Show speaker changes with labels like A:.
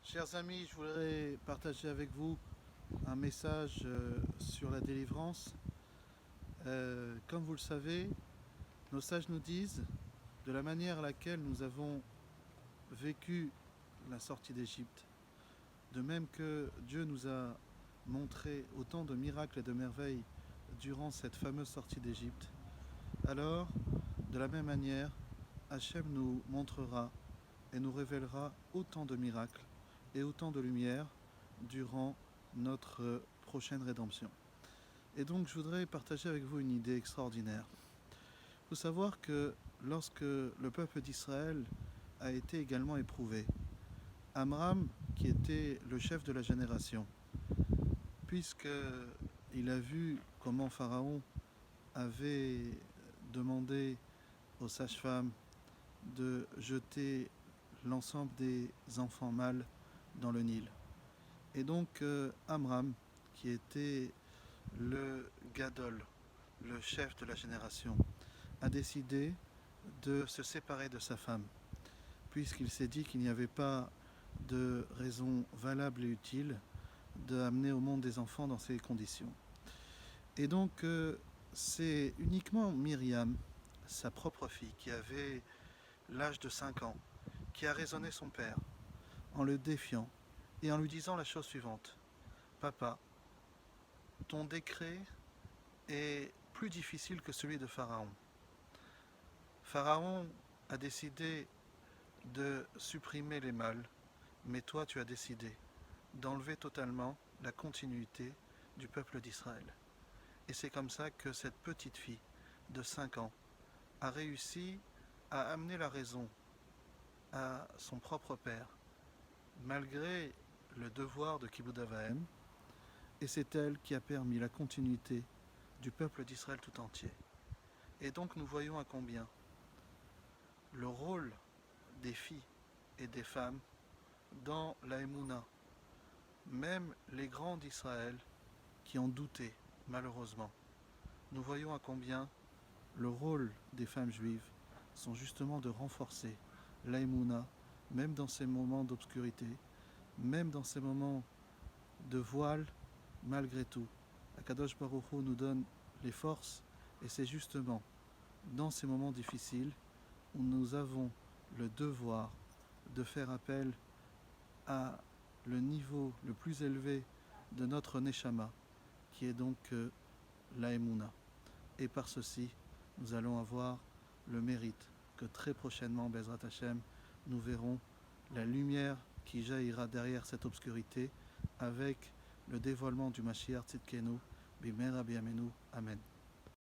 A: Chers amis, je voudrais partager avec vous un message sur la délivrance. Comme vous le savez, nos sages nous disent de la manière à laquelle nous avons vécu la sortie d'Égypte, de même que Dieu nous a montré autant de miracles et de merveilles durant cette fameuse sortie d'Égypte, alors, de la même manière, Hachem nous montrera et nous révélera autant de miracles et autant de lumière durant notre prochaine rédemption. Et donc je voudrais partager avec vous une idée extraordinaire. Il faut savoir que lorsque le peuple d'Israël a été également éprouvé, Amram, qui était le chef de la génération, puisqu'il a vu comment Pharaon avait demandé aux sages-femmes de jeter l'ensemble des enfants mâles dans le Nil. Et donc Amram, qui était le Gadol, le chef de la génération, a décidé de se séparer de sa femme, puisqu'il s'est dit qu'il n'y avait pas de raison valable et utile d'amener au monde des enfants dans ces conditions. Et donc c'est uniquement Myriam, sa propre fille, qui avait l'âge de 5 ans, qui a raisonné son père en le défiant et en lui disant la chose suivante: Papa, ton décret est plus difficile que celui de Pharaon. Pharaon a décidé de supprimer les mâles, mais toi tu as décidé d'enlever totalement la continuité du peuple d'Israël. Et c'est comme ça que cette petite fille de 5 ans a réussi à amener la raison à son propre père, malgré le devoir de Kibbout Avahem, et c'est elle qui a permis la continuité du peuple d'Israël tout entier. Et donc nous voyons à combien le rôle des filles et des femmes dans la Emouna, même les grands d'Israël qui ont douté, malheureusement, nous voyons à combien le rôle des femmes juives sont justement de renforcer la Emouna, même dans ces moments d'obscurité, même dans ces moments de voile, malgré tout. Akadosh Baruch Hu nous donne les forces, et c'est justement dans ces moments difficiles où nous avons le devoir de faire appel à le niveau le plus élevé de notre Neshama, qui est donc la Emouna. Et par ceci, nous allons avoir le mérite que très prochainement, Bezrat Hashem, nous verrons la lumière qui jaillira derrière cette obscurité avec le dévoilement du Mashiach Tzidkenu, Bimera B'Yameinu. Amen.